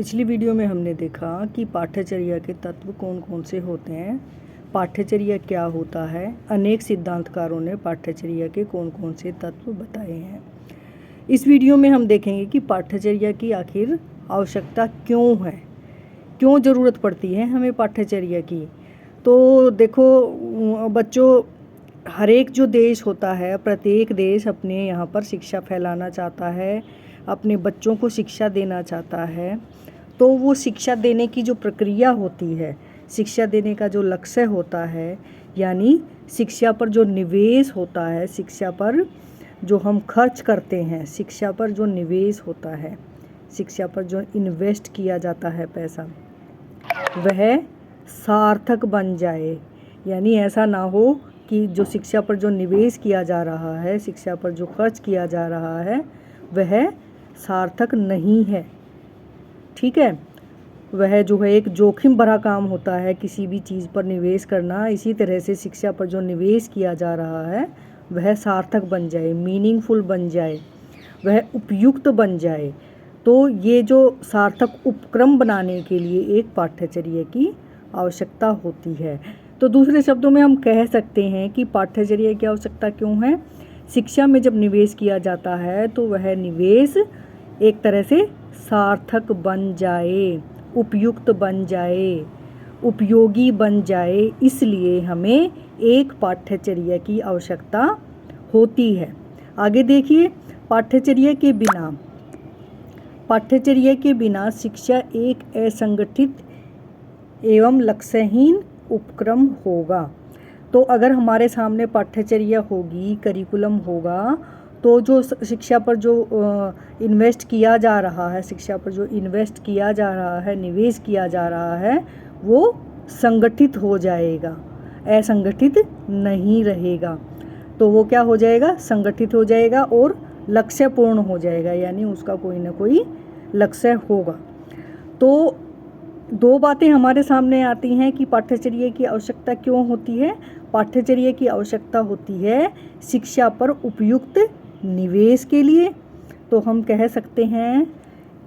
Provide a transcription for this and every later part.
पिछली वीडियो में हमने देखा कि पाठ्यचर्या के तत्व कौन कौन से होते हैं, पाठ्यचर्या क्या होता है। अनेक सिद्धांतकारों ने पाठ्यचर्या के कौन कौन से तत्व बताए हैं। इस वीडियो में हम देखेंगे कि पाठ्यचर्या की आखिर आवश्यकता क्यों है, क्यों ज़रूरत पड़ती है हमें पाठ्यचर्या की। तो देखो बच्चों, हर एक जो देश होता है, प्रत्येक देश अपने यहाँ पर शिक्षा फैलाना चाहता है, अपने बच्चों को शिक्षा देना चाहता है। तो वो शिक्षा देने की जो प्रक्रिया होती है, शिक्षा देने का जो लक्ष्य होता है, यानी शिक्षा पर जो निवेश होता है, शिक्षा पर जो हम खर्च करते हैं, शिक्षा पर जो निवेश होता है, शिक्षा पर जो इन्वेस्ट किया जाता है पैसा, वह सार्थक बन जाए। यानी ऐसा ना हो कि जो शिक्षा पर जो निवेश किया जा रहा है, शिक्षा पर जो खर्च किया जा रहा है, वह सार्थक नहीं है। ठीक है, वह जो है एक जोखिम भरा काम होता है किसी भी चीज़ पर निवेश करना। इसी तरह से शिक्षा पर जो निवेश किया जा रहा है वह सार्थक बन जाए, मीनिंगफुल बन जाए, वह उपयुक्त बन जाए। तो ये जो सार्थक उपक्रम बनाने के लिए एक पाठ्यचर्या की आवश्यकता होती है। तो दूसरे शब्दों में हम कह सकते हैं कि पाठ्यचर्या की आवश्यकता क्यों है। शिक्षा में जब निवेश किया जाता है तो वह निवेश एक तरह से सार्थक बन जाए, उपयुक्त बन जाए, उपयोगी बन जाए। इसलिए हमें एक पाठ्यचर्या की आवश्यकता होती है। आगे देखिए, पाठ्यचर्या के बिना शिक्षा एक असंगठित एवं लक्ष्यहीन उपक्रम होगा। तो अगर हमारे सामने पाठ्यचर्या होगी, करिकुलम होगा, तो जो शिक्षा पर जो इन्वेस्ट किया जा रहा है, शिक्षा पर जो इन्वेस्ट किया जा रहा है, निवेश किया जा रहा है, वो संगठित हो जाएगा, असंगठित नहीं रहेगा। तो वो क्या हो जाएगा, संगठित हो जाएगा और लक्ष्यपूर्ण हो जाएगा, यानी उसका कोई ना कोई लक्ष्य होगा। तो दो बातें हमारे सामने आती हैं कि पाठ्यचर्या की आवश्यकता क्यों होती है। पाठ्यचर्या की आवश्यकता होती है शिक्षा पर उपयुक्त निवेश के लिए। तो हम कह सकते हैं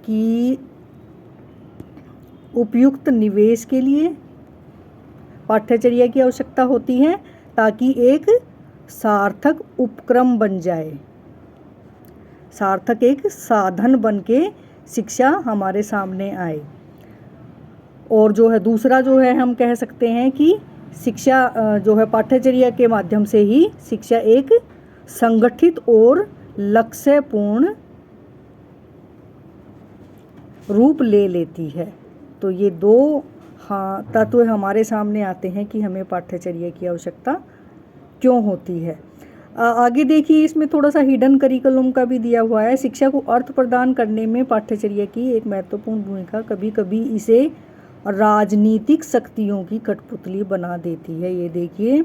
कि उपयुक्त निवेश के लिए पाठ्यचर्या की आवश्यकता होती है, ताकि एक सार्थक उपक्रम बन जाए, सार्थक एक साधन बन के शिक्षा हमारे सामने आए। और जो है दूसरा जो है, हम कह सकते हैं कि शिक्षा जो है पाठ्यचर्या के माध्यम से ही शिक्षा एक संगठित और लक्ष्यपूर्ण रूप ले लेती है। तो ये दो तत्व हमारे सामने आते हैं कि हमें पाठ्यचर्या की आवश्यकता क्यों होती है। आगे देखिए, इसमें थोड़ा सा हिडन करिकुलम का भी दिया हुआ है। शिक्षा को अर्थ प्रदान करने में पाठ्यचर्या की एक महत्वपूर्ण भूमिका कभी कभी इसे राजनीतिक शक्तियों की कठपुतली बना देती है। ये देखिए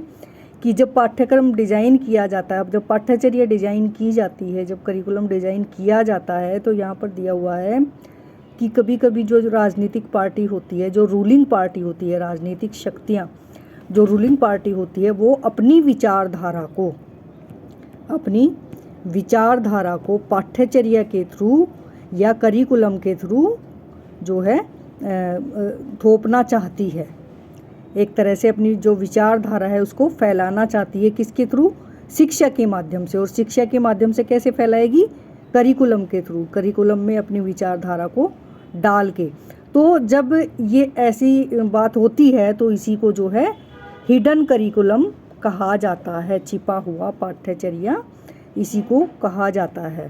कि जब पाठ्यक्रम डिज़ाइन किया जाता है, जब पाठ्यचर्या डिज़ाइन की जाती है, जब करिकुलम डिज़ाइन किया जाता है, तो यहाँ पर दिया हुआ है कि कभी कभी जो राजनीतिक पार्टी होती है, जो रूलिंग पार्टी होती है, राजनीतिक शक्तियाँ जो रूलिंग पार्टी होती है, वो अपनी विचारधारा को पाठ्यचर्या के थ्रू या करिकुलम के थ्रू जो है थोपना चाहती है। एक तरह से अपनी जो विचारधारा है उसको फैलाना चाहती है। किसके थ्रू? शिक्षा के माध्यम से। और शिक्षा के माध्यम से कैसे फैलाएगी? करिकुलम के थ्रू, करिकुलम में अपनी विचारधारा को डाल के। तो जब ये ऐसी बात होती है तो इसी को जो है हिडन करिकुलम कहा जाता है, छिपा हुआ पाठ्यचर्या इसी को कहा जाता है।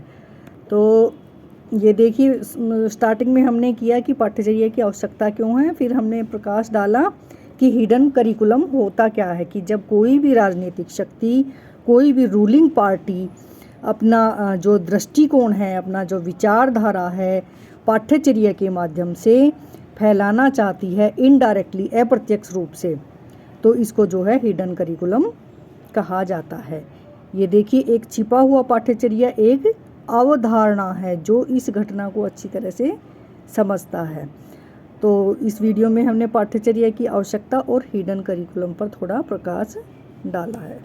तो ये देखिए, स्टार्टिंग में हमने किया कि पाठ्यचर्या की आवश्यकता क्यों है, फिर हमने प्रकाश डाला कि हिडन करिकुलम होता क्या है। कि जब कोई भी राजनीतिक शक्ति, कोई भी रूलिंग पार्टी अपना जो दृष्टिकोण है, अपना जो विचारधारा है, पाठ्यचर्या के माध्यम से फैलाना चाहती है, इनडायरेक्टली, अप्रत्यक्ष रूप से, तो इसको जो है हिडन करिकुलम कहा जाता है। ये देखिए, एक छिपा हुआ पाठ्यचर्या एक अवधारणा है जो इस घटना को अच्छी तरह से समझता है। तो इस वीडियो में हमने पाठ्यचर्या की आवश्यकता और हिडन करिकुलम पर थोड़ा प्रकाश डाला है।